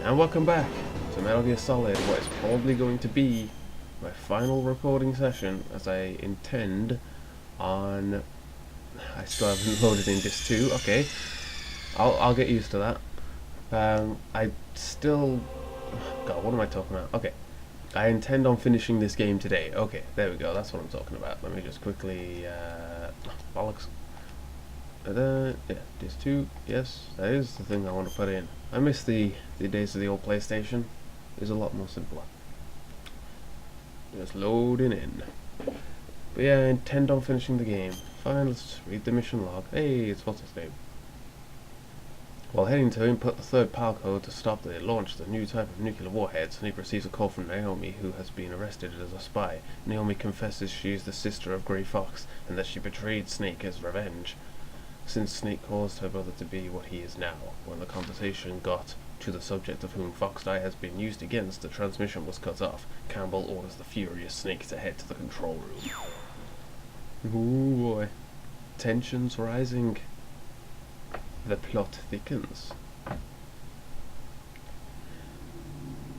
And welcome back to Metal Gear Solid, what is probably going to be my final recording session, as I intend on... I still haven't loaded in Disc 2, okay. I'll get used to that. I still... God, what am I talking about? Okay. I intend on finishing this game today. Okay, there we go, that's what I'm talking about. Let me just quickly... bollocks. Yeah, Disc 2, yes, that is the thing I want to put in. I miss the days of the old PlayStation. It was a lot more simpler. Just loading in. But yeah, I intend on finishing the game. Fine, let's read the mission log. Hey, it's what's his name. While heading to input the third PAL code to stop the launch of the new type of nuclear warheads, Snape receives a call from Naomi, who has been arrested as a spy. Naomi confesses she is the sister of Grey Fox, and that she betrayed Snake as revenge. Since Snake caused her brother to be what he is now, when the conversation got to the subject of whom Fox Die has been used against, the transmission was cut off. Campbell orders the furious Snake to head to the control room. Ooh boy. Tensions rising. The plot thickens.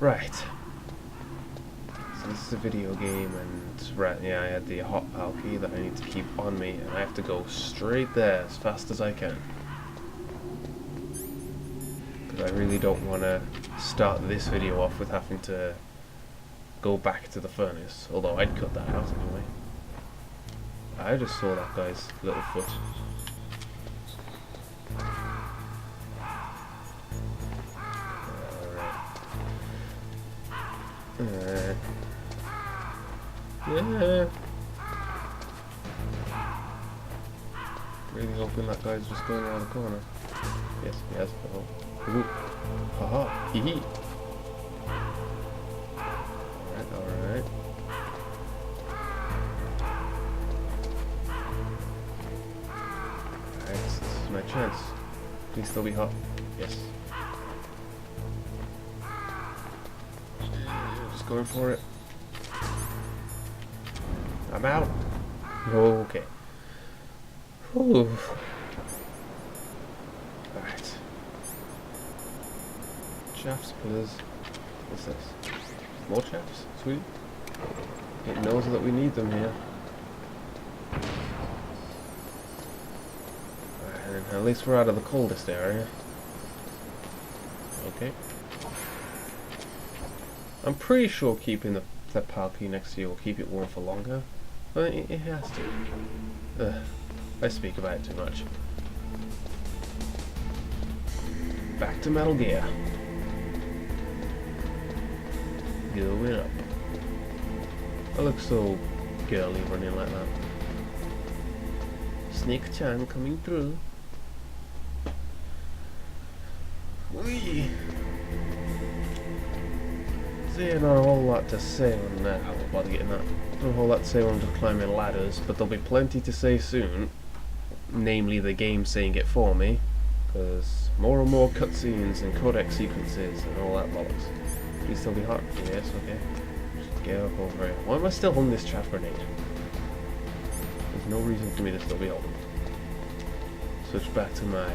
Right. So this is a video game, and right, yeah, I had the hot PAL key that I need to keep on me, and I have to go straight there as fast as I can. Because I really don't want to start this video off with having to go back to the furnace, although I'd cut that out anyway. I just saw that guy's little foot. Alright. Yeah. Really hoping that guy's just going around the corner. Yes, yes. Oh. Ooh. Haha. Hee hee. Alright, alright. Alright, this is my chance. Please still be hot. Yes. Just going for it. I'm out. Okay. Ooh. Alright. Chaffs, please. What's this? More chaffs? Sweet. It knows that we need them here. And at least we're out of the coldest area. Okay. I'm pretty sure keeping the PAL key next to you will keep it warm for longer. But it has to. Ugh. I speak about it too much. Back to Metal Gear. Going up. I look so girly running like that. Snake-chan coming through. Whee! So yeah, not a whole lot to say on that. I won't bother getting that. Not a whole lot to say when I'm just climbing ladders, but there'll be plenty to say soon. Namely, the game saying it for me, because more and more cutscenes and codec sequences and all that bollocks. Please still be hot? Yes, okay. Just get up over it. Why am I still holding this chaff grenade? There's no reason for me to still be holding it. Switch back to my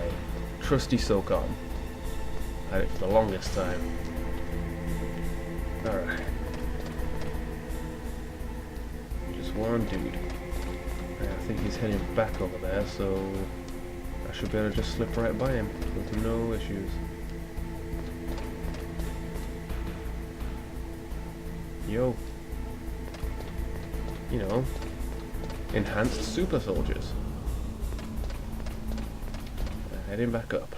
trusty SOCOM. Had it for the longest time. Alright. Just one dude. I think he's heading back over there, so I should be able to just slip right by him with no issues. Yo. You know, enhanced super soldiers. Heading back up.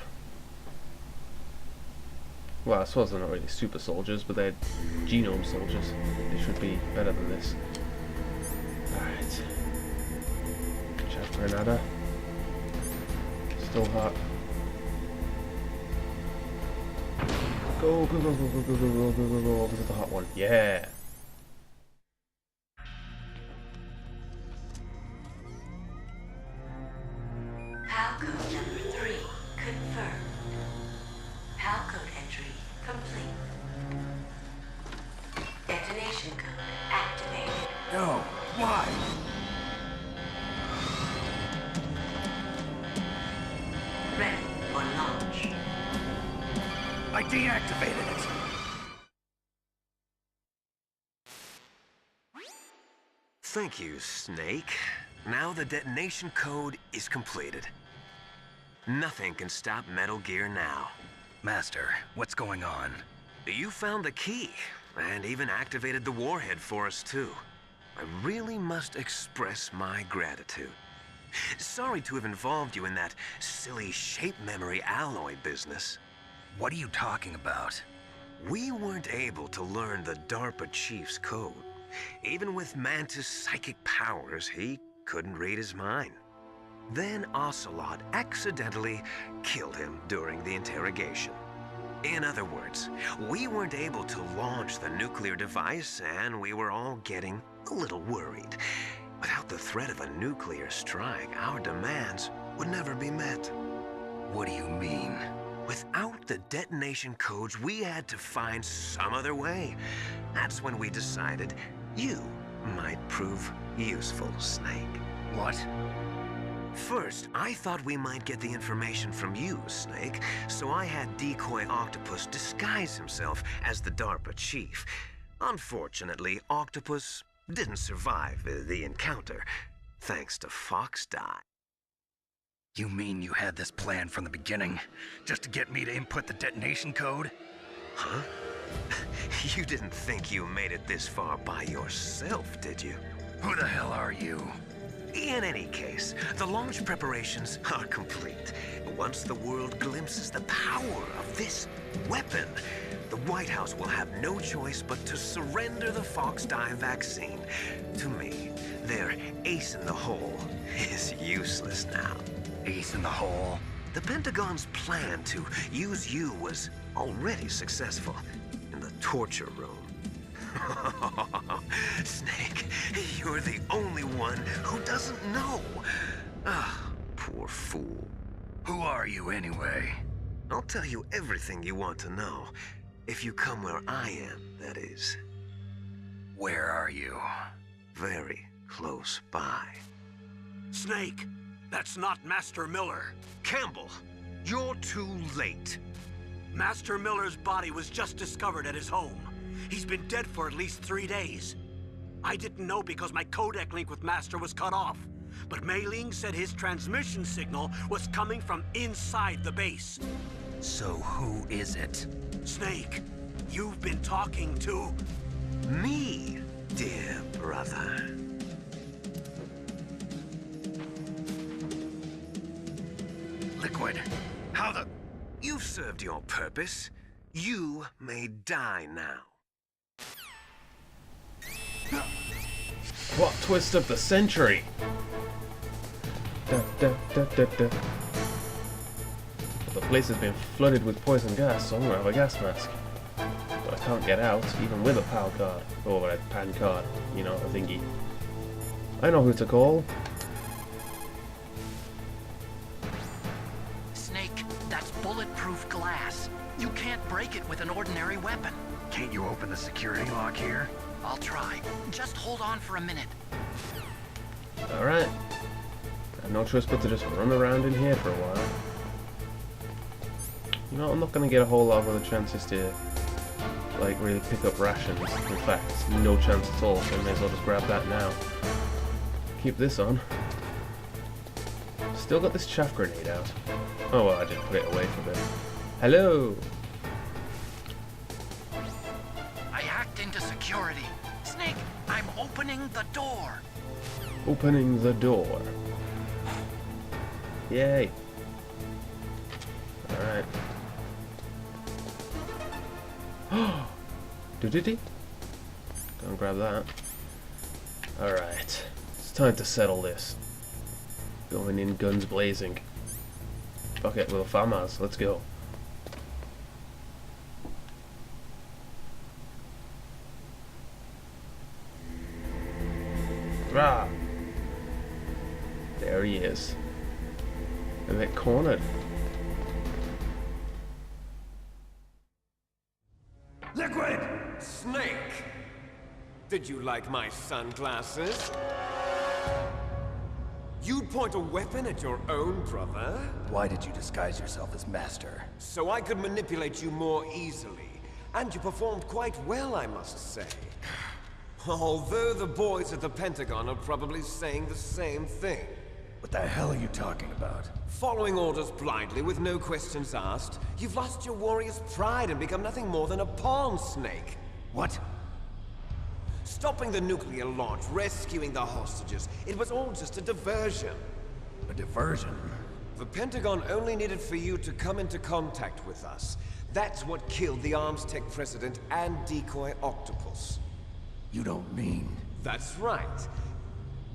Well, I suppose they're not really super soldiers, but they're genome soldiers. They should be better than this. Alright. Chaff Grenada. Still hot. Go, go, go, go, go, go, go, go, go, go, go, over to the hot one. Yeah! PAL code number 3 confirmed. PAL code entry complete. Detonation code activated. No, why? Ready for launch. I deactivated activated it. Thank you, Snake. Now the detonation code is completed. Nothing can stop Metal Gear now. Master, what's going on? You found the key, and even activated the warhead for us, too. I really must express my gratitude. Sorry to have involved you in that silly shape memory alloy business. What are you talking about? We weren't able to learn the DARPA chief's code. Even with Mantis' psychic powers, he couldn't read his mind. Then Ocelot accidentally killed him during the interrogation. In other words, we weren't able to launch the nuclear device, and we were all getting a little worried. Without the threat of a nuclear strike, our demands would never be met. What do you mean? Without the detonation codes, we had to find some other way. That's when we decided you might prove useful, Snake. What? First, I thought we might get the information from you, Snake, so I had Decoy Octopus disguise himself as the DARPA chief. Unfortunately, Octopus didn't survive the encounter, thanks to Fox Die. You mean you had this plan from the beginning, just to get me to input the detonation code? Huh? You didn't think you made it this far by yourself, did you? Who the hell are you? In any case, the launch preparations are complete. Once the world glimpses the power of this weapon, the White House will have no choice but to surrender the Fox Die vaccine. To me, their ace in the hole is useless now. Ace in the hole? The Pentagon's plan to use you was already successful in the torture room. Snake, you're the only one who doesn't know. Ah, poor fool. Who are you anyway? I'll tell you everything you want to know. If you come where I am, that is. Where are you? Very close by. Snake, that's not Master Miller. Campbell, you're too late. Master Miller's body was just discovered at his home. He's been dead for at least 3 days. I didn't know because my codec link with Master was cut off. But Mei Ling said his transmission signal was coming from inside the base. So who is it? Snake, you've been talking to... Me, dear brother. Liquid, how the... You've served your purpose. You may die now. Plot twist of the century! Da, da, da, da, da. The place has been flooded with poison gas, so I'm gonna have a gas mask. But I can't get out, even with a PAL card. Or a PAN card, you know, a thingy. I know who to call. Snake, that's bulletproof glass. You can't break it with an ordinary weapon. Can't you open the security lock here? I'll try. Just hold on for a minute. Alright. I have no choice but to just run around in here for a while. You know, I'm not gonna get a whole lot of other chances to, like, really pick up rations. In fact, no chance at all, so I may as well just grab that now. Keep this on. Still got this chaff grenade out. Oh well, I did put it away for a bit. Hello! I hacked into security. Snake, I'm opening the door. Opening the door. Yay! Alright. Do-do-do? Go and grab that. Alright. It's time to settle this. Going in guns blazing. Fuck it, little farmers, let's go. Rah! There he is. A bit cornered. Liquid! Snake! Did you like my sunglasses? You'd point a weapon at your own brother? Why did you disguise yourself as Master? So I could manipulate you more easily. And you performed quite well, I must say. Although the boys at the Pentagon are probably saying the same thing. What the hell are you talking about? Following orders blindly with no questions asked, you've lost your warrior's pride and become nothing more than a pawn snake. What? Stopping the nuclear launch, rescuing the hostages, it was all just a diversion. A diversion? The Pentagon only needed for you to come into contact with us. That's what killed the Arms Tech president and decoy octopus. You don't mean... That's right.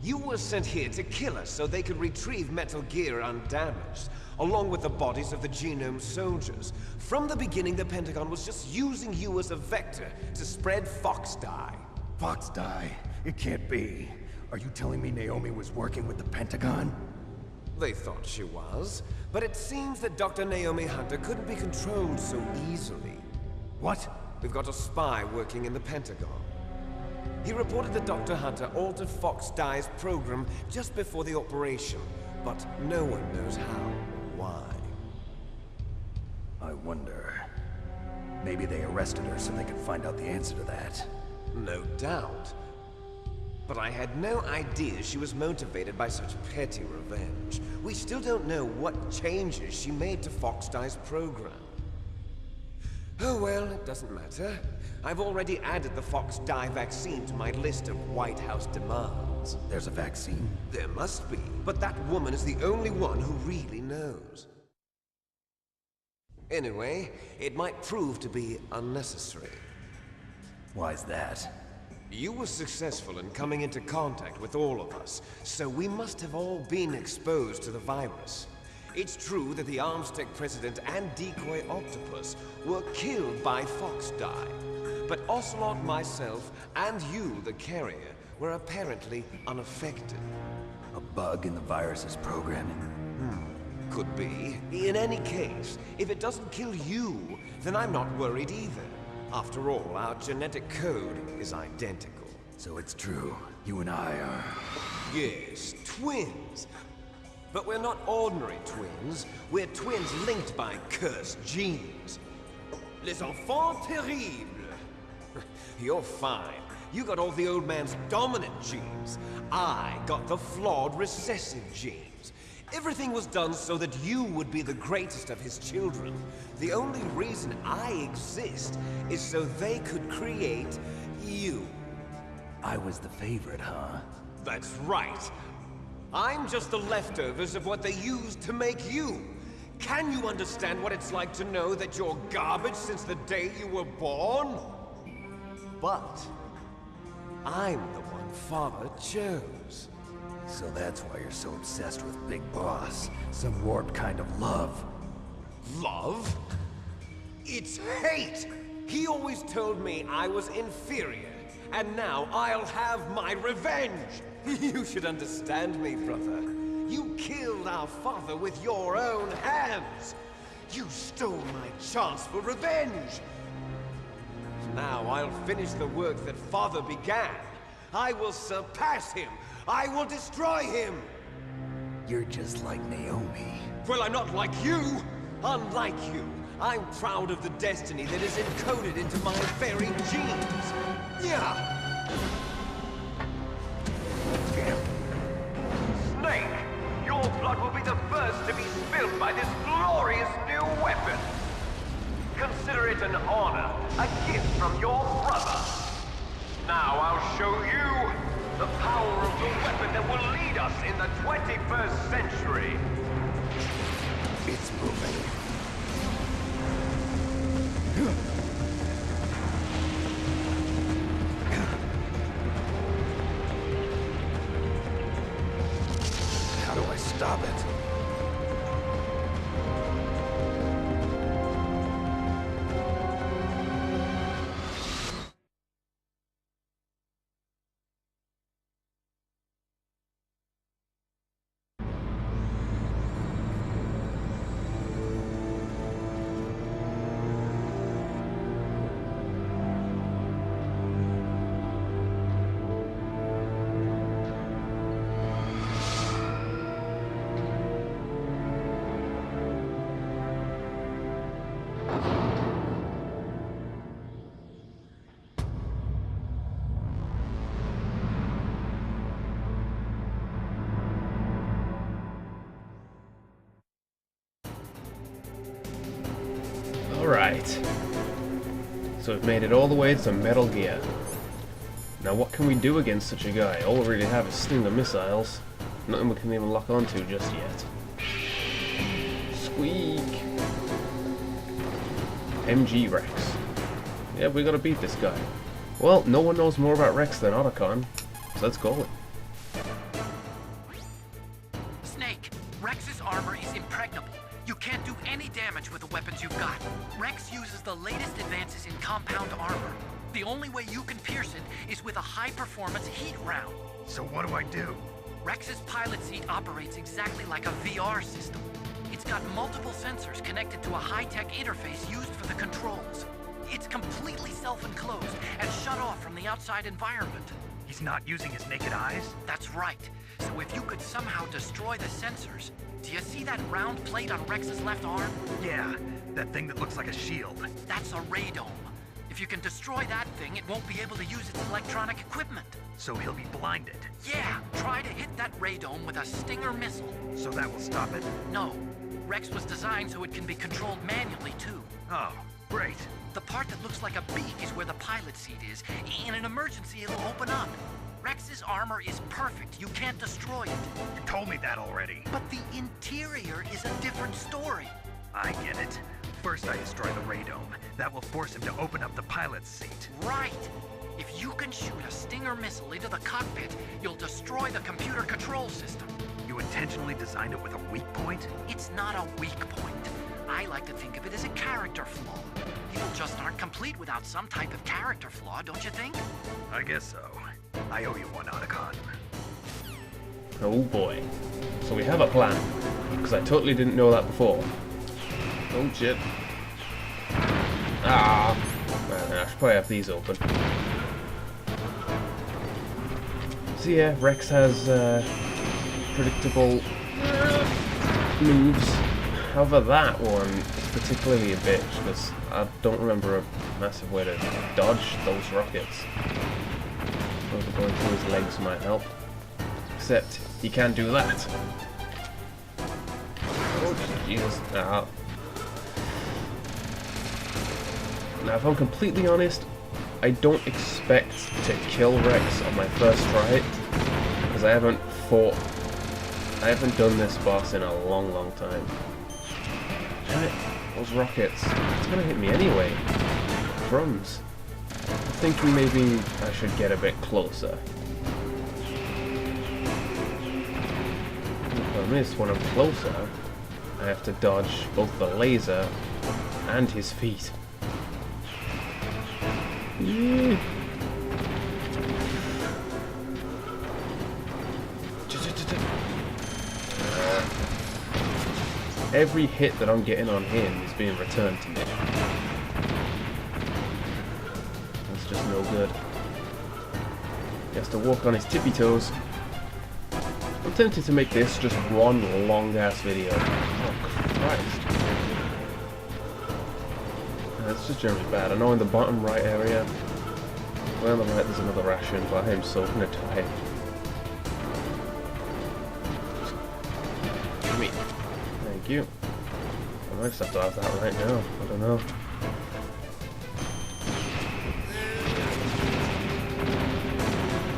You were sent here to kill us so they could retrieve Metal Gear undamaged, along with the bodies of the Genome soldiers. From the beginning, the Pentagon was just using you as a vector to spread Fox dye. Fox die? It can't be. Are you telling me Naomi was working with the Pentagon? They thought she was, but it seems that Dr. Naomi Hunter couldn't be controlled so easily. What? We've got a spy working in the Pentagon. He reported that Dr. Hunter altered Fox Dye's program just before the operation, but no one knows how or why. I wonder... Maybe they arrested her so they could find out the answer to that. No doubt. But I had no idea she was motivated by such petty revenge. We still don't know what changes she made to Fox Dye's program. Oh well, it doesn't matter. I've already added the Fox Dye vaccine to my list of White House demands. There's a vaccine? There must be, but that woman is the only one who really knows. Anyway, it might prove to be unnecessary. Why's that? You were successful in coming into contact with all of us, so we must have all been exposed to the virus. It's true that the Arms Tech president and decoy octopus were killed by Fox Dye. But Ocelot, myself, and you, the carrier, were apparently unaffected. A bug in the virus's programming? Could be. In any case, if it doesn't kill you, then I'm not worried either. After all, our genetic code is identical. So it's true. You and I are... Yes, twins. But we're not ordinary twins. We're twins linked by cursed genes. Les enfants terribles. You're fine. You got all the old man's dominant genes. I got the flawed recessive genes. Everything was done so that you would be the greatest of his children. The only reason I exist is so they could create you. I was the favorite, huh? That's right. I'm just the leftovers of what they used to make you. Can you understand what it's like to know that you're garbage since the day you were born? But I'm the one Father chose. So that's why you're so obsessed with Big Boss. Some warped kind of love. Love? It's hate! He always told me I was inferior, and now I'll have my revenge! You should understand me, brother. You killed our father with your own hands! You stole my chance for revenge! Now I'll finish the work that Father began. I will surpass him! I will destroy him! You're just like Naomi. Well, I'm not like you! Unlike you, I'm proud of the destiny that is encoded into my very genes! Yeah! Snake, your blood will be the first to be spilled by this glorious new weapon. Consider it an honor, a gift from your brother. Now I'll show you the power of the weapon that will lead us in the 21st century. It's moving. How do I stop it? it! So we've made it all the way to Metal Gear. Now what can we do against such a guy? All we really have is Stinger missiles. Nothing we can even lock onto just yet. Squeak! MG Rex. Yeah, we gotta beat this guy. Well, no one knows more about Rex than Otacon, so let's go it. Snake, Rex's armor is impregnable. You can't do any damage with the weapons you've got. Rex uses the latest advances in compound armor. The only way you can pierce it is with a high-performance heat round. So what do I do? Rex's pilot seat operates exactly like a VR system. It's got multiple sensors connected to a high-tech interface used for the controls. It's completely self-enclosed and shut off from the outside environment. He's not using his naked eyes? That's right. So if you could somehow destroy the sensors... Do you see that round plate on Rex's left arm? Yeah, that thing that looks like a shield. That's a radome. If you can destroy that thing, it won't be able to use its electronic equipment. So he'll be blinded. Yeah, try to hit that radome with a Stinger missile. So that will stop it? No. Rex was designed so it can be controlled manually, too. Oh, great. The part that looks like a beak is where the pilot seat is. In an emergency, it'll open up. Rex's armor is perfect. You can't destroy it. You told me that already. But the interior is a different story. I get it. First I destroy the radome. That will force him to open up the pilot's seat. Right. If you can shoot a Stinger missile into the cockpit, you'll destroy the computer control system. You intentionally designed it with a weak point? It's not a weak point. I like to think of it as a character flaw. People just aren't complete without some type of character flaw, don't you think? I guess so. I owe you one, Otacon. Oh boy. So we have a plan. Because I totally didn't know that before. Oh shit. Ah. Man, I should probably have these open. So yeah, Rex has predictable moves. However, that one is particularly a bitch because I don't remember a massive way to dodge those rockets. Maybe going through his legs might help. Except he can't do that. Oh Jesus! Ah. Now, if I'm completely honest, I don't expect to kill Rex on my first try because I haven't done this boss in a long time. Damn it, those rockets. It's gonna hit me anyway. Crumbs. I'm thinking maybe I should get a bit closer. The problem is, when I'm closer, I have to dodge both the laser and his feet. Yeah. Every hit that I'm getting on him is being returned to me. That's just no good. He has to walk on his tippy toes. I'm tempted to make this just one long-ass video. Oh, Christ. That's just generally bad. I know in the bottom right area, way on the right there's another ration, but I am so gonna die. Gimme. Thank you. I might just have to have that right now. I don't know.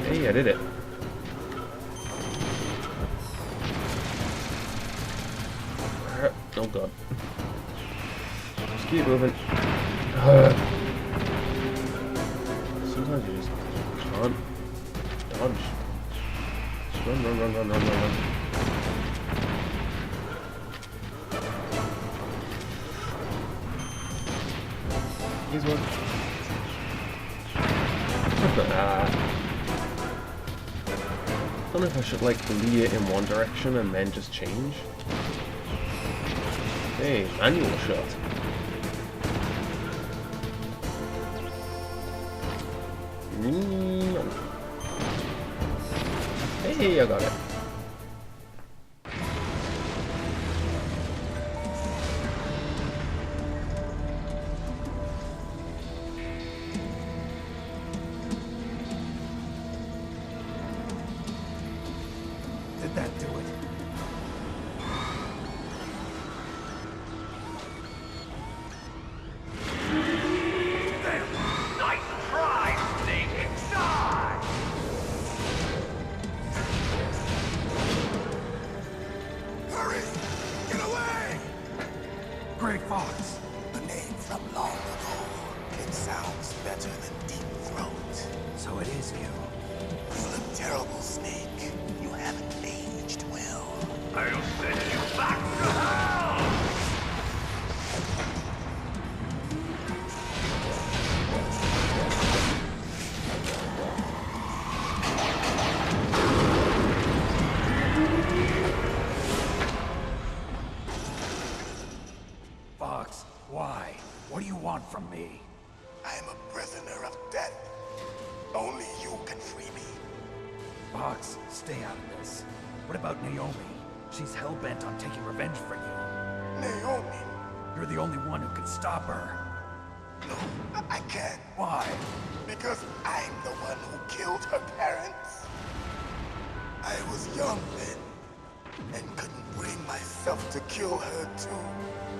Hey, I did it. Oh god. Just keep moving. Sometimes you just can't dodge. Just run. Here's one. I don't know if I should like lead it in one direction and then just change. Hey, manual shot. Hey, I got it. Did that do it? raise you. You look terrible, Snake. You haven't aged well. I'll send you back to hell! Fox, why? What do you want from me? I am a prisoner of death. Only you can free me. Fox, stay out of this. What about Naomi? She's hell-bent on taking revenge for you. Naomi? You're the only one who can stop her. No, I can't. Why? Because I'm the one who killed her parents. I was young then, and couldn't bring myself to kill her too.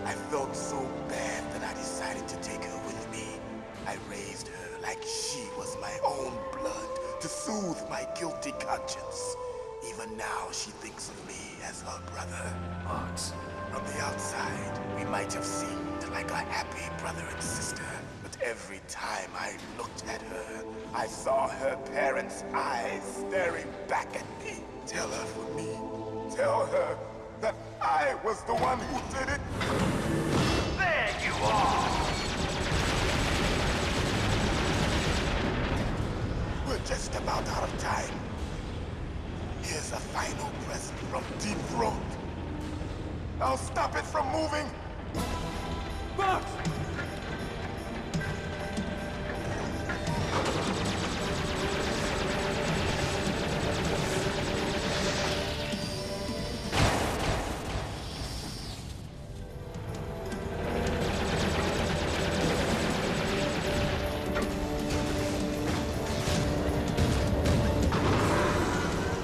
I felt so bad that I decided to take her with me. I raised her like she was my own blood to soothe my guilty conscience. Even now, she thinks of me as her brother. Fox. From the outside, we might have seemed like a happy brother and sister. But every time I looked at her, I saw her parents' eyes staring back at me. Tell her for me. Tell her that I was the one who did it. There you are! We're just about out of time. Here's a final present from Deep Throat. I'll stop it from moving. Fox!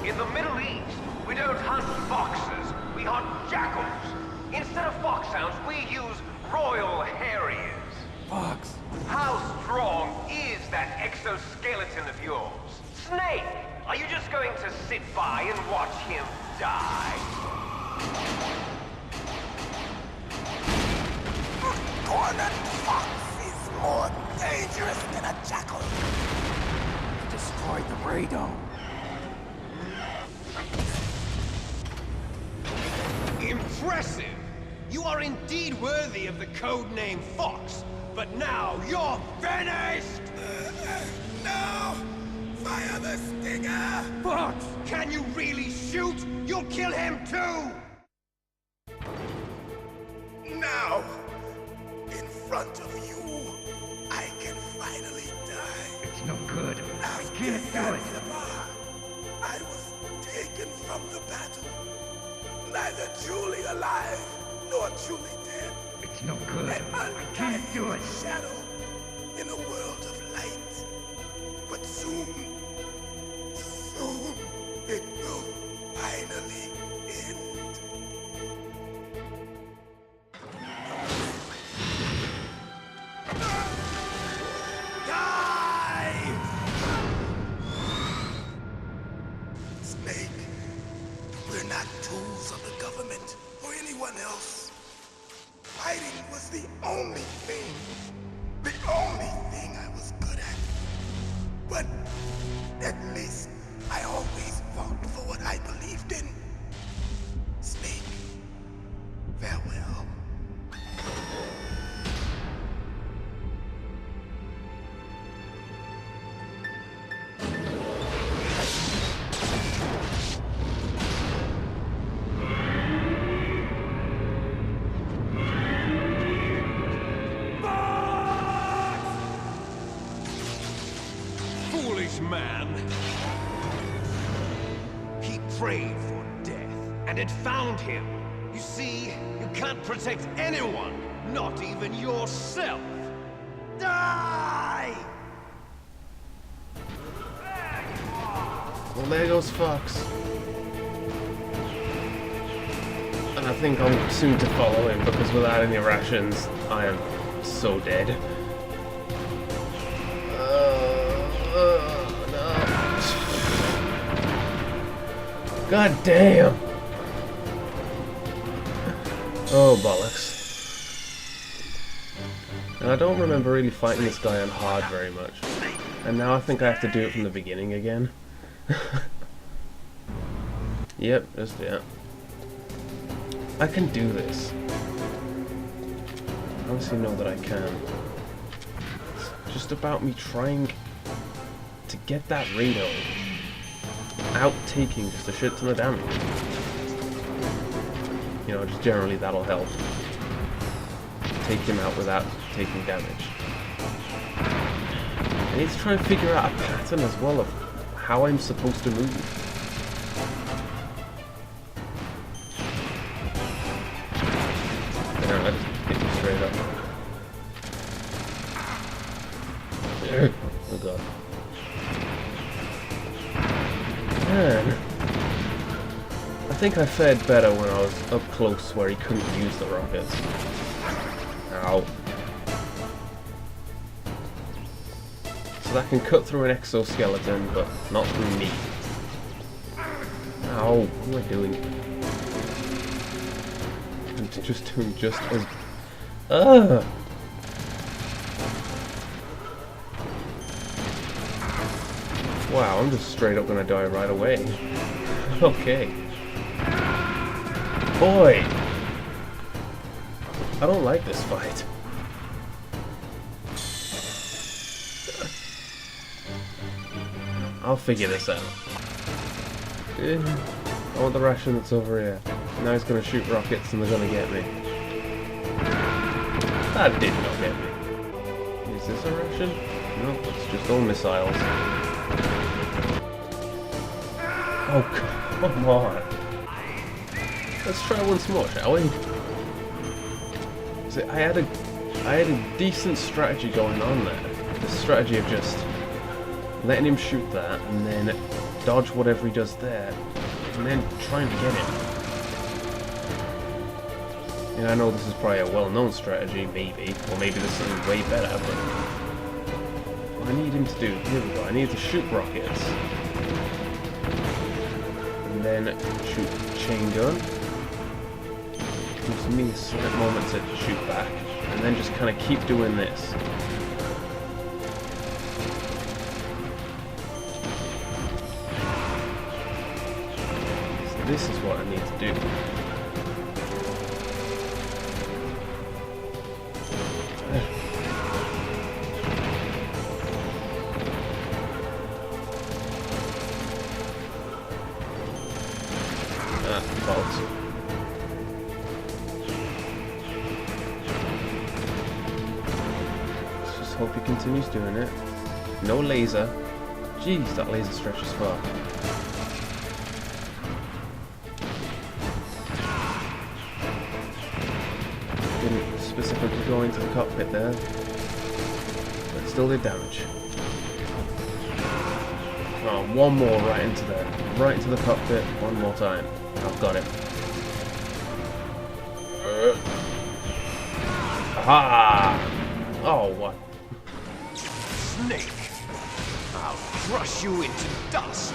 In the Middle East, we don't hunt foxes, we hunt jackals. Instead of foxhounds, we use Royal Harriers. Fox! How strong is that exoskeleton of yours? Snake, are you just going to sit by and watch him die? Cornered fox is more dangerous than a jackal. Destroyed the radome. Impressive! You are indeed worthy of the codename Fox, but now you're finished! No! Fire the stinger! Fox! Can you really shoot? You'll kill him too! Now, in front of you, I can finally die. It's no good. I After can't do it. Zanzibar, I was taken from the battle. Neither truly alive, nor truly dead. It's no good. And I can't do it. shadow in a world of light. But soon, it will finally end. Die! Snake, we're not tools of the government or anyone else. Fighting was the only thing I was good at. But at least I always fought for what I believed in. Snake, farewell. Foolish man! He prayed for death, and it found him. You see, you can't protect anyone, not even yourself. Die! Well, there goes Fox. And I think I'm soon to follow him, because without any rations, I am so dead. No. God damn! Oh, bollocks. And I don't remember really fighting this guy on hard very much. Snake, And now I think I have to do it from the beginning again. Yep, just yeah. I can do this. I honestly know that I can. It's just about me trying to get that Rado out taking just a shit ton of damage. You know, just generally that'll help. Take him out without taking damage. I need to try and figure out a pattern as well of how I'm supposed to move. I just hit you straight up. Oh god. Man. I think I fared better when I was up close where he couldn't use the rockets. Ow. So that can cut through an exoskeleton, but not through me. Ow, what am I doing? I'm just doing just as... Ugh! Wow, I'm just straight up gonna die right away. Okay. Boy! I don't like this fight. I'll figure this out. I want the ration that's over here. Now he's gonna shoot rockets and they're gonna get me. That did not get me. Is this a ration? No, it's just all missiles. Oh, come on. Let's try once more, shall we? See, I had a decent strategy going on there. The strategy of just letting him shoot that and then dodge whatever he does there and then trying to get him. And I know this is probably a well-known strategy, maybe, or maybe there's something way better, but what I need him to do, here we go, I need to shoot rockets. And then shoot chain gun. Gives me a slight moment to shoot back. And then just kind of keep doing this. So this is what I need to do. Bolts. Let's just hope he continues doing it. No laser. Jeez, that laser stretches far. Didn't specifically go into the cockpit there, but still did damage. Oh, one more right into the cockpit, one more time. I've got it. Aha! Oh, what? Snake! I'll crush you into dust!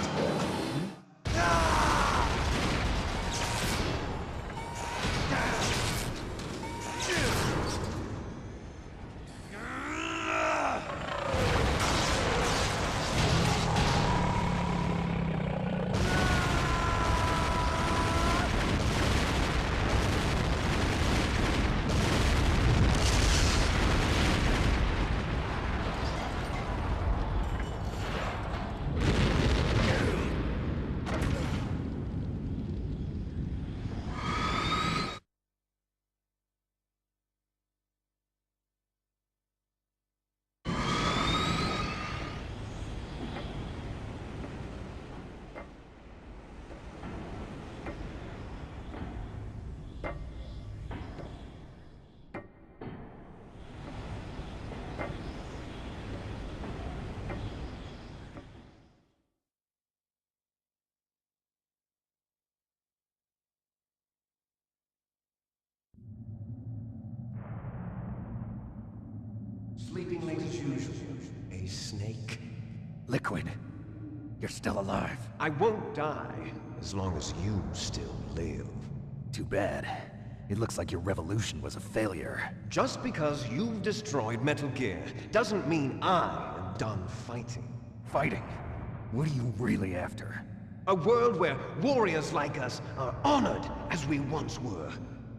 Sleeping late as usual. A snake? Liquid, you're still alive. I won't die as long as you still live. Too bad. It looks like your revolution was a failure. Just because you've destroyed Metal Gear doesn't mean I am done fighting. Fighting? What are you really after? A world where warriors like us are honored as we once were,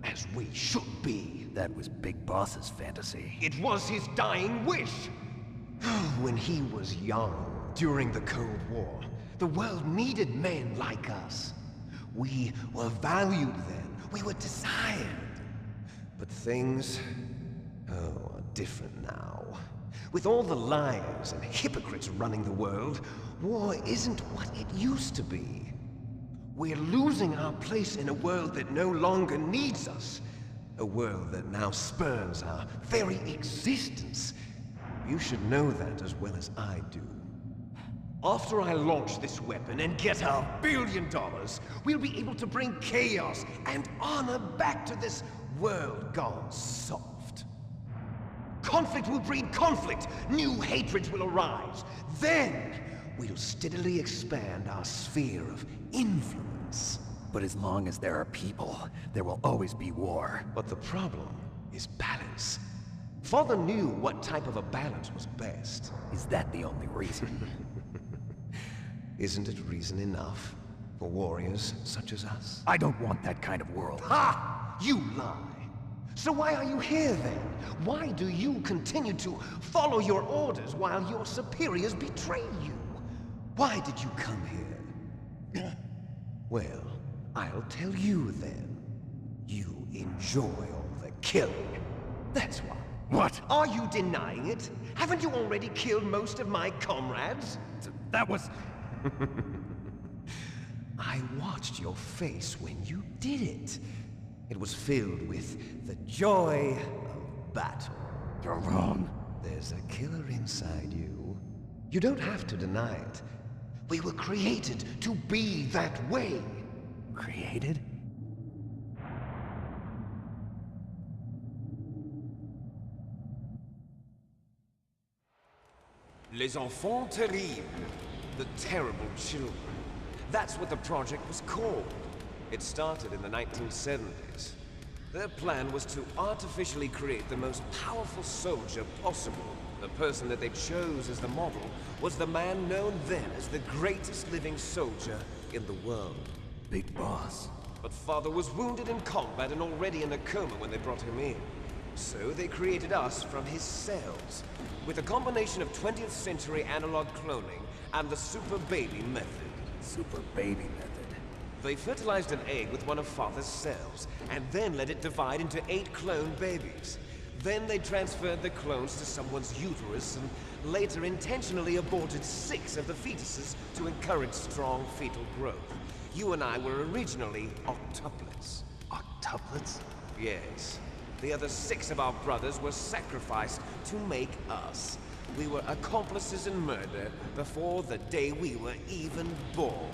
as we should be. That was Big Boss's fantasy. It was his dying wish. When he was young, during the Cold War, the world needed men like us. We were valued then. We were desired. But things, are different now. With all the liars and hypocrites running the world, war isn't what it used to be. We're losing our place in a world that no longer needs us. A world that now spurns our very existence. You should know that as well as I do. After I launch this weapon and get our $1 billion, we'll be able to bring chaos and honor back to this world gone soft. Conflict will breed conflict. New hatreds will arise. Then, we'll steadily expand our sphere of influence. But as long as there are people, there will always be war. But the problem is balance. Father knew what type of a balance was best. Is that the only reason? Isn't it reason enough for warriors such as us? I don't want that kind of world. Ha! You lie! So why are you here then? Why do you continue to follow your orders while your superiors betray you? Why did you come here? Well, I'll tell you then. You enjoy all the killing. That's why. What? Are you denying it? Haven't you already killed most of my comrades? That was... I watched your face when you did it. It was filled with the joy of battle. You're wrong. There's a killer inside you. You don't have to deny it. We were created to be that way. Created? Les enfants terribles. The terrible children. That's what the project was called. It started in the 1970s. Their plan was to artificially create the most powerful soldier possible. The person that they chose as the model was the man known then as the greatest living soldier in the world. Big Boss. But Father was wounded in combat and already in a coma when they brought him in. So they created us from his cells, with a combination of 20th century analog cloning and the super baby method. Super baby method. They fertilized an egg with one of Father's cells, and then let it divide into 8 clone babies. Then they transferred the clones to someone's uterus, and later intentionally aborted 6 of the fetuses to encourage strong fetal growth. You and I were originally octuplets. Octuplets? Yes. The other 6 of our brothers were sacrificed to make us. We were accomplices in murder before the day we were even born.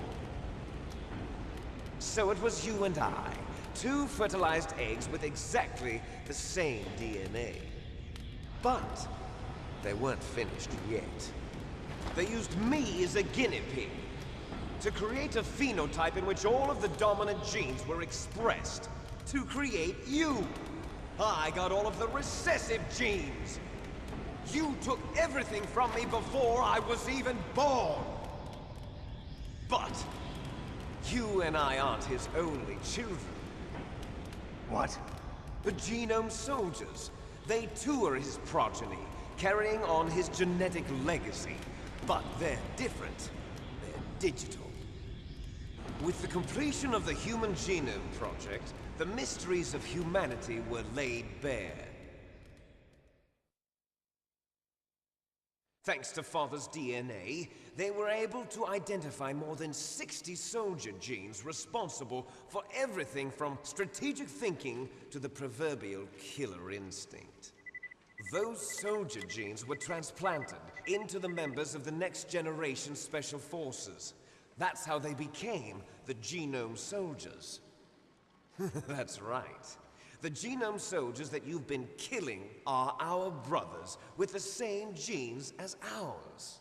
So it was you and I, 2 fertilized eggs with exactly the same DNA. But they weren't finished yet. They used me as a guinea pig to create a phenotype in which all of the dominant genes were expressed. To create you. I got all of the recessive genes. You took everything from me before I was even born. But you and I aren't his only children. What? The genome soldiers. They too are his progeny, carrying on his genetic legacy. But they're different. They're digital. With the completion of the Human Genome Project, the mysteries of humanity were laid bare. Thanks to Father's DNA, they were able to identify more than 60 soldier genes responsible for everything from strategic thinking to the proverbial killer instinct. Those soldier genes were transplanted into the members of the next generation special forces. That's how they became the genome soldiers. That's right. The genome soldiers that you've been killing are our brothers with the same genes as ours.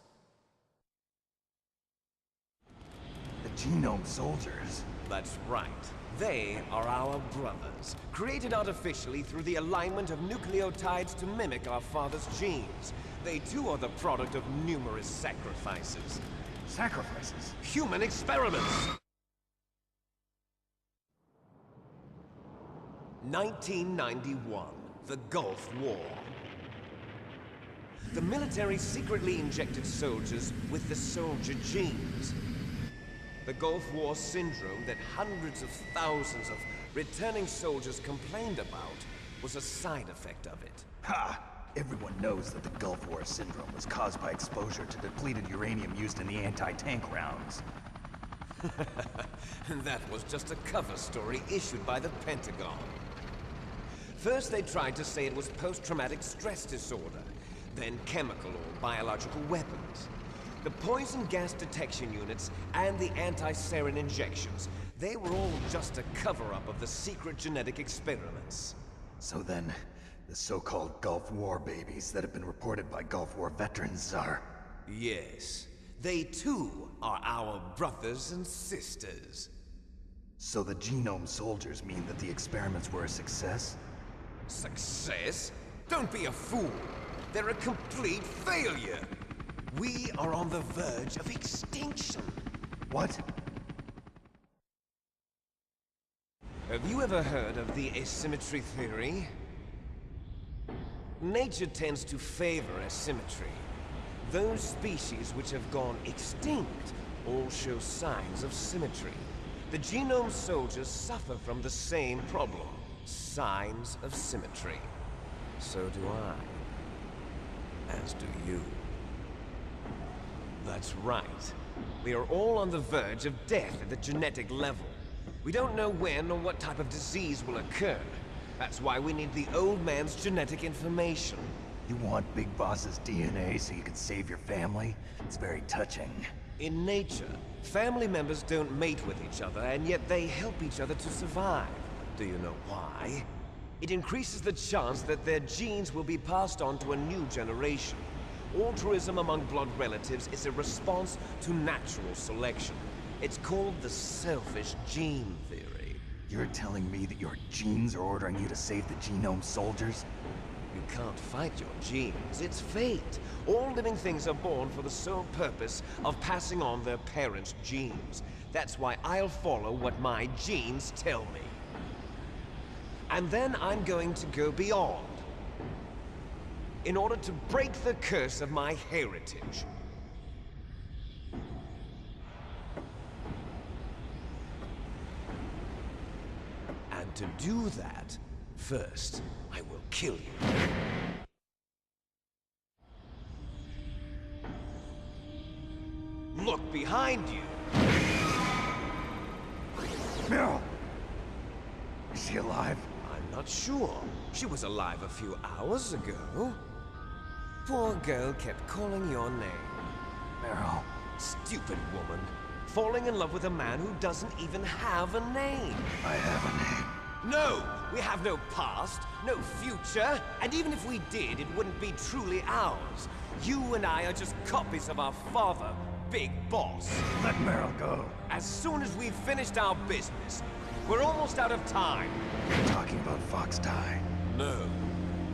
The genome soldiers? That's right. They are our brothers, created artificially through the alignment of nucleotides to mimic our father's genes. They too are the product of numerous sacrifices. Sacrifices? Human experiments! 1991, the Gulf War. The military secretly injected soldiers with the soldier genes. The Gulf War syndrome that hundreds of thousands of returning soldiers complained about was a side effect of it. Ha! Everyone knows that the Gulf War syndrome was caused by exposure to depleted uranium used in the anti-tank rounds. That was just a cover story issued by the Pentagon. First they tried to say it was post-traumatic stress disorder, then chemical or biological weapons. The poison gas detection units and the anti-sarin injections, they were all just a cover-up of the secret genetic experiments. So then, the so-called Gulf War babies that have been reported by Gulf War veterans are... Yes, they too are our brothers and sisters. So the genome soldiers mean that the experiments were a success? Success? Don't be a fool! They're a complete failure! We are on the verge of extinction! What? Have you ever heard of the asymmetry theory? Nature tends to favor asymmetry. Those species which have gone extinct all show signs of symmetry. The genome soldiers suffer from the same problem. Signs of symmetry. So do I. As do you. That's right. We are all on the verge of death at the genetic level. We don't know when or what type of disease will occur. That's why we need the old man's genetic information. You want Big Boss's DNA so you can save your family? It's very touching. In nature, family members don't mate with each other, and yet they help each other to survive. Do you know why? It increases the chance that their genes will be passed on to a new generation. Altruism among blood relatives is a response to natural selection. It's called the selfish gene theory. You're telling me that your genes are ordering you to save the genome soldiers? You can't fight your genes. It's fate. All living things are born for the sole purpose of passing on their parents' genes. That's why I'll follow what my genes tell me. And then I'm going to go beyond. In order to break the curse of my heritage. And to do that, first, I will kill you. Look behind you! Meryl! Is she alive? I'm not sure. She was alive a few hours ago. Poor girl kept calling your name. Meryl. Stupid woman. Falling in love with a man who doesn't even have a name. I have a name. No! We have no past, no future, and even if we did, it wouldn't be truly ours. You and I are just copies of our father, Big Boss. Let Meryl go. As soon as we've finished our business, we're almost out of time. You're talking about Fox Die. No.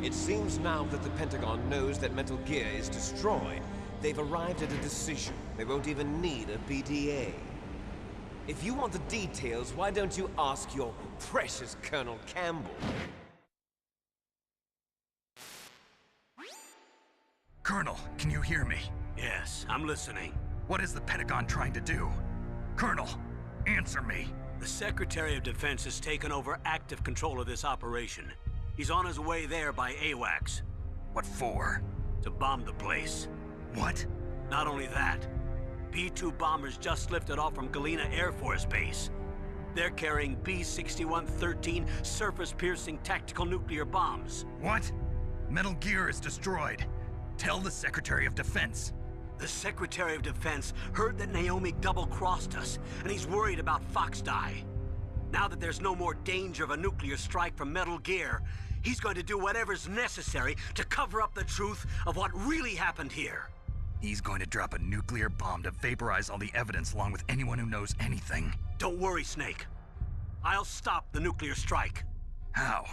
It seems now that the Pentagon knows that Metal Gear is destroyed. They've arrived at a decision. They won't even need a BDA. If you want the details, why don't you ask your precious Colonel Campbell? Colonel, can you hear me? Yes, I'm listening. What is the Pentagon trying to do? Colonel, answer me. The Secretary of Defense has taken over active control of this operation. He's on his way there by AWACS. What for? To bomb the place. What? Not only that, B-2 bombers just lifted off from Galena Air Force Base. They're carrying B-6113 surface-piercing tactical nuclear bombs. What? Metal Gear is destroyed. Tell the Secretary of Defense. The Secretary of Defense heard that Naomi double-crossed us, and he's worried about Fox Die. Now that there's no more danger of a nuclear strike from Metal Gear, he's going to do whatever's necessary to cover up the truth of what really happened here. He's going to drop a nuclear bomb to vaporize all the evidence along with anyone who knows anything. Don't worry, Snake. I'll stop the nuclear strike. How?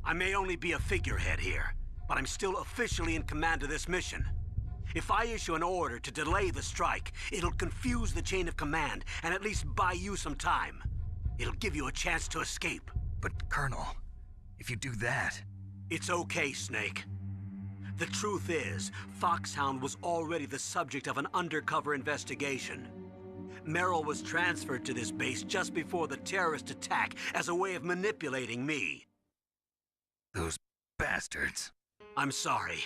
I may only be a figurehead here, but I'm still officially in command of this mission. If I issue an order to delay the strike, it'll confuse the chain of command and at least buy you some time. It'll give you a chance to escape. But, Colonel, if you do that... It's okay, Snake. The truth is, Foxhound was already the subject of an undercover investigation. Merrill was transferred to this base just before the terrorist attack as a way of manipulating me. Those bastards. I'm sorry.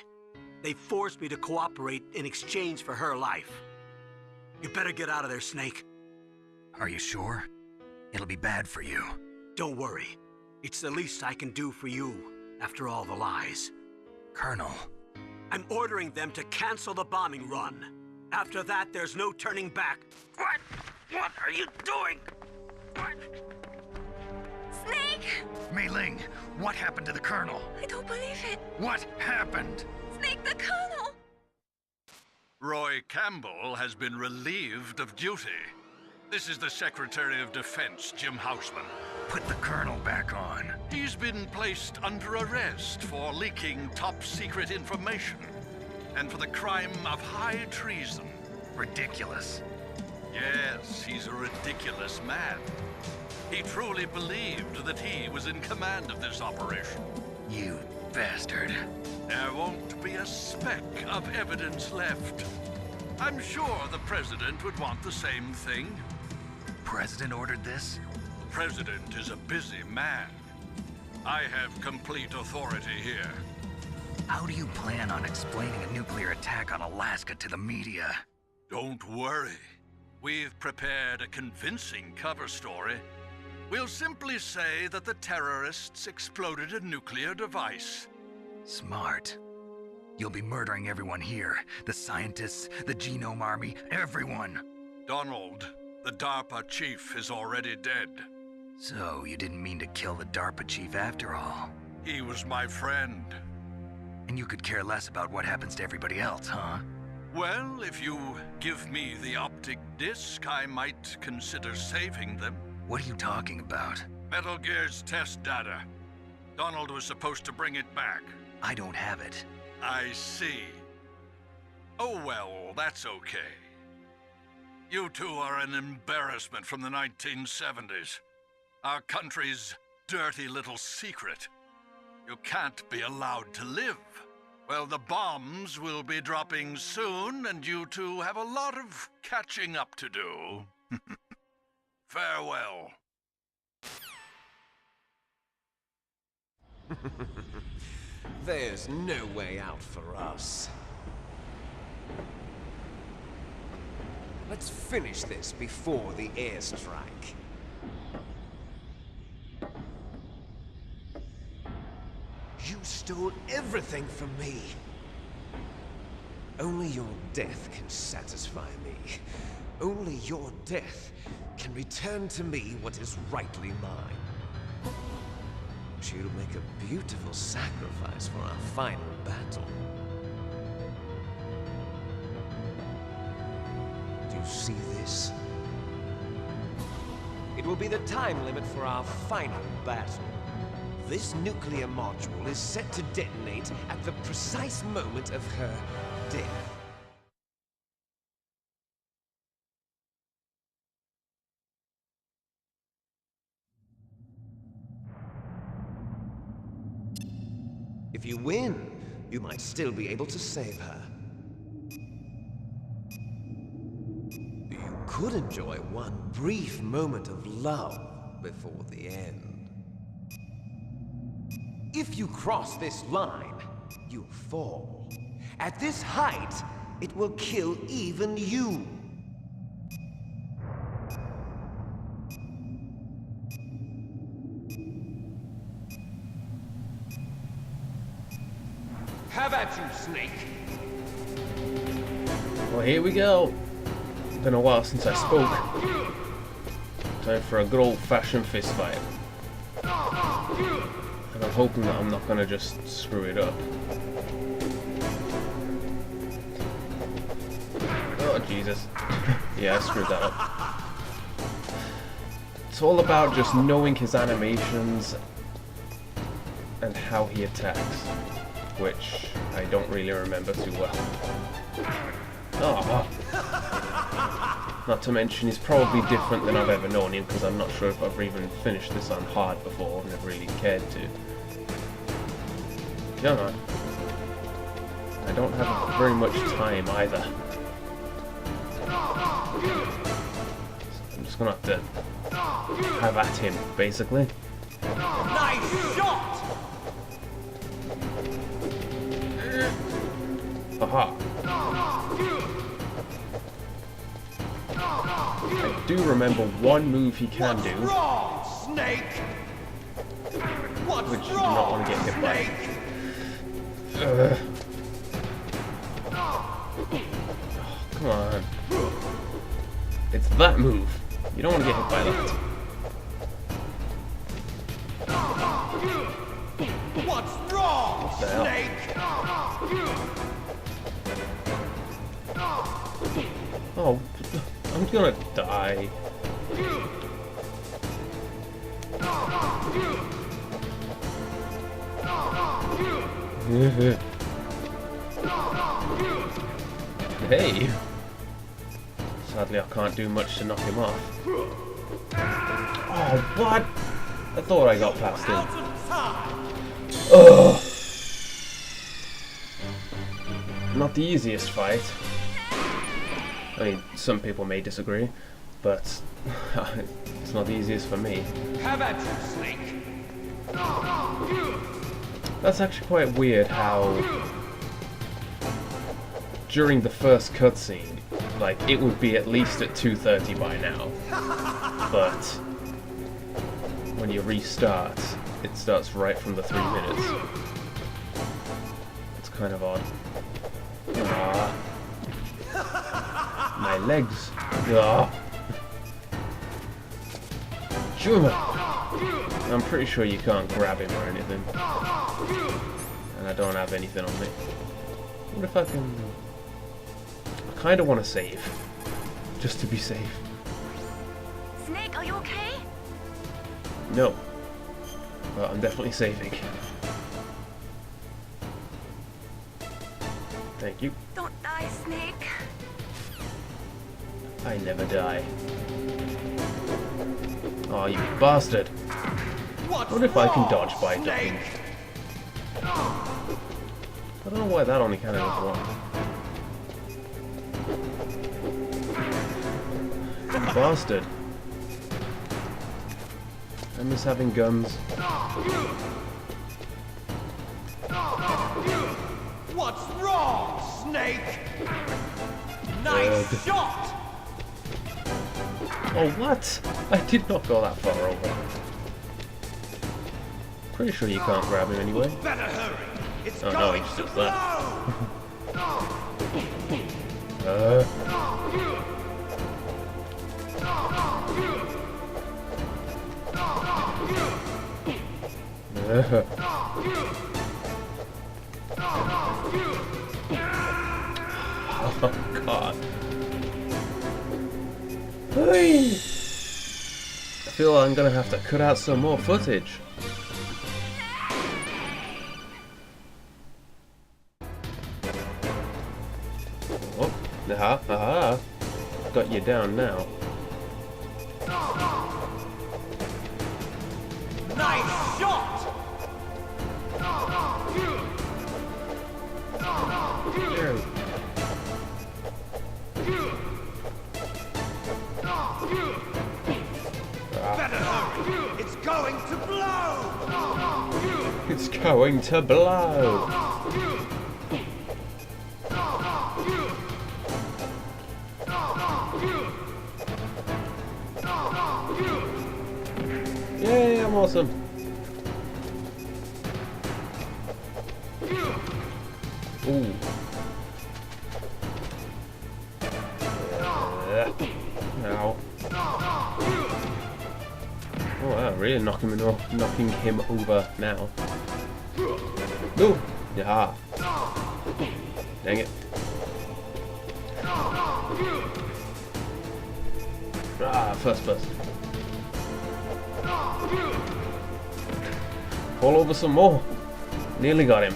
They forced me to cooperate in exchange for her life. You better get out of there, Snake. Are you sure? It'll be bad for you. Don't worry. It's the least I can do for you, after all the lies. Colonel. I'm ordering them to cancel the bombing run. After that, there's no turning back. What? What are you doing? What? Snake! Mei Ling, what happened to the Colonel? I don't believe it. What happened? Snake, the Colonel! Roy Campbell has been relieved of duty. This is the Secretary of Defense, Jim Houseman. Put the Colonel back on. He's been placed under arrest for leaking top-secret information and for the crime of high treason. Ridiculous. Yes, he's a ridiculous man. He truly believed that he was in command of this operation. You bastard. There won't be a speck of evidence left. I'm sure the President would want the same thing. President ordered this? The President is a busy man. I have complete authority here. How do you plan on explaining a nuclear attack on Alaska to the media? Don't worry. We've prepared a convincing cover story. We'll simply say that the terrorists exploded a nuclear device. Smart. You'll be murdering everyone here. The scientists, the Genome Army, everyone. Donald, the DARPA chief, is already dead. So, you didn't mean to kill the DARPA chief after all? He was my friend. And you could care less about what happens to everybody else, huh? Well, if you give me the optic disc, I might consider saving them. What are you talking about? Metal Gear's test data. Donald was supposed to bring it back. I don't have it. I see. Oh well, that's okay. You two are an embarrassment from the 1970s. Our country's dirty little secret. You can't be allowed to live. Well, the bombs will be dropping soon, and you two have a lot of catching up to do. Farewell. There's no way out for us. Let's finish this before the airstrike. You stole everything from me. Only your death can satisfy me. Only your death can return to me what is rightly mine. She'll make a beautiful sacrifice for our final battle. Do you see this? It will be the time limit for our final battle. This nuclear module is set to detonate at the precise moment of her death. If you win, you might still be able to save her. You could enjoy one brief moment of love before the end. If you cross this line, you fall. At this height, it will kill even you. Have at you, Snake. Well, here we go. Been a while since I spoke. Time for a good old-fashioned fist fight. And I'm hoping that I'm not gonna just screw it up. Oh, Jesus. Yeah, I screwed that up. It's all about just knowing his animations and how he attacks. which I don't really remember too well. Oh. Not to mention, he's probably different than I've ever known him, because I'm not sure if I've even finished this on hard before. I've never really cared to. Come on. I don't have very much time either. I'm just gonna have to have at him, basically. Nice shot! Aha. I do remember one move he can do, Wrong, Snake! What's which you do not want to get hit by. Oh, come on. It's that move. You don't want to get hit by that. What's wrong, What the hell? Snake? Oh, I'm gonna die. Hey! Sadly, I can't do much to knock him off. Oh, what? I thought I got past him. Ugh! Not the easiest fight. I mean, some people may disagree, but it's not the easiest for me. Have at you, Snake! That's actually quite weird how during the first cutscene, like, it would be at least at 2:30 by now, but when you restart, it starts right from the 3 minutes. It's kind of odd. Ah. My legs. Ah. Sure. I'm pretty sure you can't grab him or anything. And I don't have anything on me. What if I can... I kind of want to save. Just to be safe. Snake, are you okay? No. But I'm definitely saving. Thank you. Don't die, Snake. I never die. Oh, you bastard! What if I can dodge by ducking? I don't know why that only kind of does one. You bastard! I miss having guns. What's wrong, Snake? Nice shot! Oh, what? I did not go that far over. Pretty sure you can't grab him anyway. Better hurry! It's Oh no, going he just to does that. Oh god. Hey! I feel like I'm gonna have to cut out some more footage. Oh, aha, aha. Got you down now. Nice shot! Better hurry! It's going to blow! It's going to blow! Yay, I'm awesome! Ooh. Ow. Oh wow, really knocking him over now. No! Yeah. Dang it. Ah, first person. Fall over some more. Nearly got him.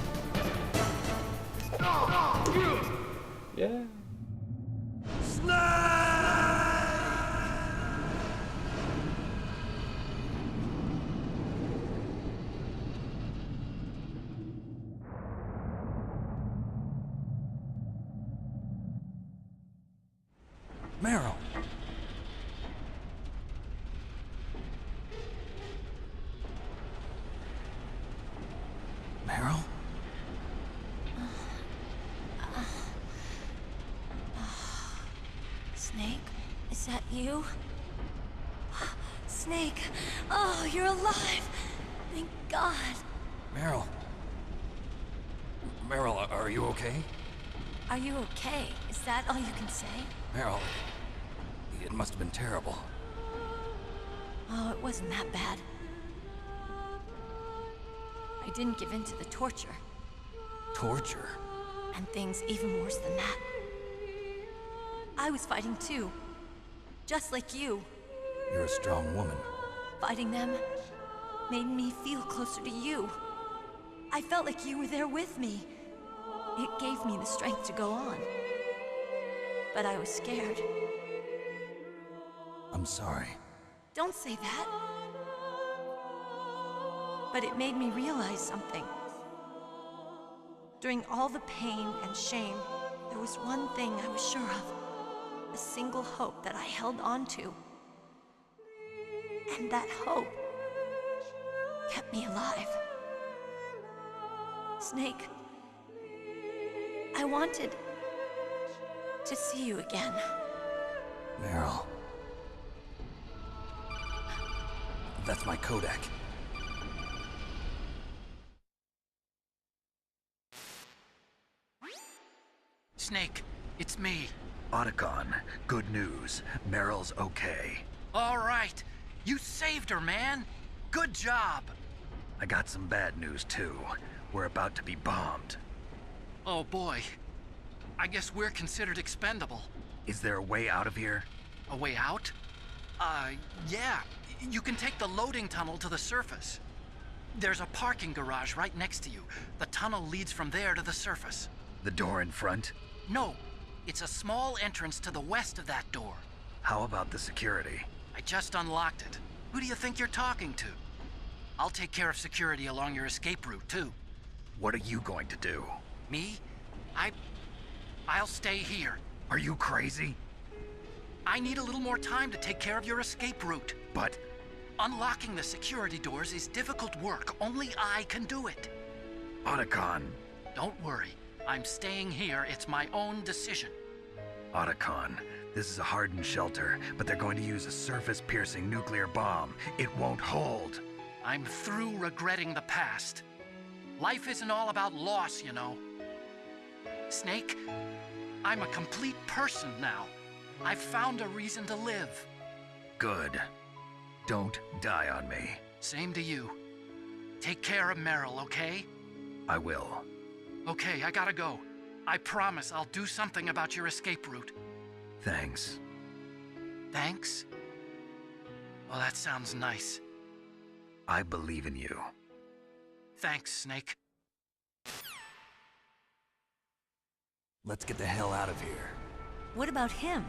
Meryl! Meryl? Snake, is that you? Snake, oh, you're alive! Thank God. Meryl. Meryl, are you okay? Are you okay? Is that all you can say? Meryl, it must have been terrible. Oh, it wasn't that bad. I didn't give in to the torture. Torture? And things even worse than that. I was fighting too. Just like you. You're a strong woman. Fighting them made me feel closer to you. I felt like you were there with me. It gave me the strength to go on. But I was scared. I'm sorry. Don't say that. But it made me realize something. During all the pain and shame, there was one thing I was sure of. A single hope that I held on to. And that hope kept me alive. Snake, I wanted to see you again. Meryl. That's my codec. Snake, it's me. Otacon, good news. Meryl's okay. All right. You saved her, man. Good job. I got some bad news, too. We're about to be bombed. Oh, boy. I guess we're considered expendable. Is there a way out of here? A way out? Yeah. You can take the loading tunnel to the surface. There's a parking garage right next to you. The tunnel leads from there to the surface. The door in front? No. It's a small entrance to the west of that door. How about the security? I just unlocked it. Who do you think you're talking to? I'll take care of security along your escape route, too. What are you going to do? Me? I'll stay here. Are you crazy? I need a little more time to take care of your escape route. But... Unlocking the security doors is difficult work. Only I can do it. Otacon. Don't worry. I'm staying here. It's my own decision. Otacon, this is a hardened shelter, but they're going to use a surface-piercing nuclear bomb. It won't hold. I'm through regretting the past. Life isn't all about loss, you know. Snake, I'm a complete person now. I've found a reason to live. Good. Don't die on me. Same to you. Take care of Meryl, okay? I will. Okay, I gotta go. I promise I'll do something about your escape route. Thanks. Thanks? Well, that sounds nice. I believe in you. Thanks, Snake. Let's get the hell out of here. What about him?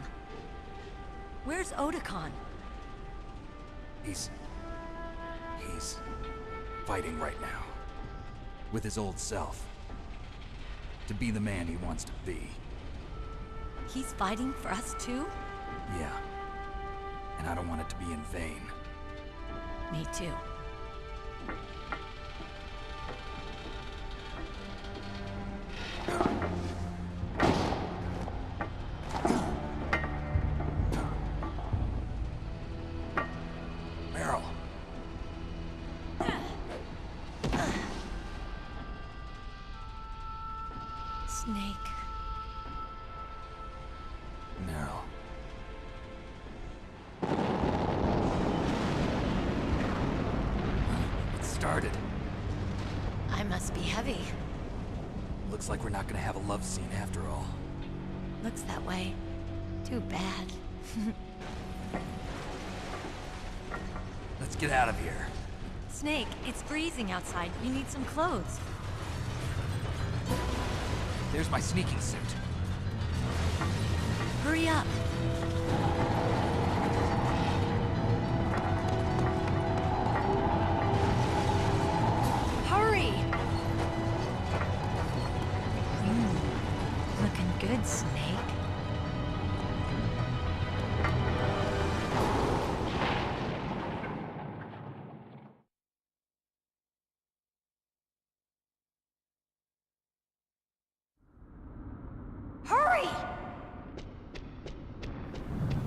Where's Otacon? He's fighting right now. With his old self. To be the man he wants to be. He's fighting for us too? Yeah. And I don't want it to be in vain. Me too. Meryl. Snake. Meryl. It started. I must be heavy. Looks like we're not gonna have a love scene after all. Looks that way. Too bad. Let's get out of here. Snake, it's freezing outside. You need some clothes. There's my sneaking suit. Hurry up. Hurry! Looking good, Snake.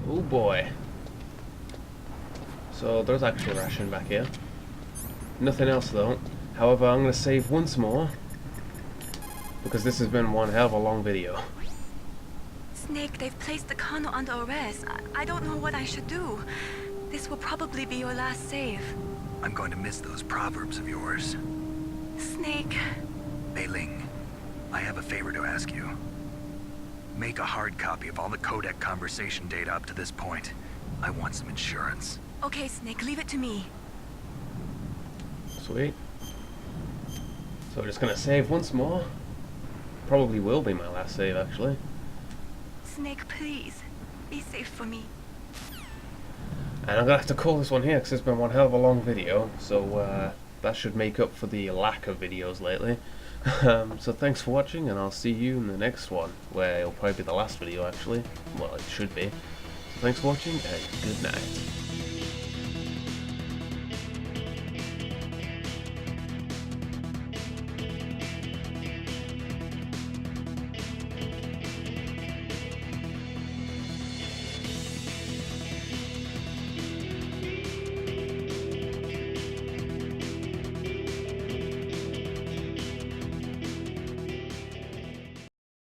Oh boy. So there's actually a ration back here. Nothing else though. However, I'm going to save once more, because this has been one hell of a long video. Snake, they've placed the Kano under arrest. I don't know what I should do. This will probably be your last save. I'm going to miss those proverbs of yours. Snake. Mei Ling, I have a favor to ask you. Make a hard copy of all the codec conversation data up to this point. I want some insurance. Okay, Snake, leave it to me. Sweet. So we're just going to save once more. Probably will be my last save, actually. Snake, please. Be safe for me. And I'm going to have to call this one here, because it's been one hell of a long video. So that should make up for the lack of videos lately. So thanks for watching, and I'll see you in the next one, where it'll probably be the last video, actually. Well, it should be. So thanks for watching, and good night.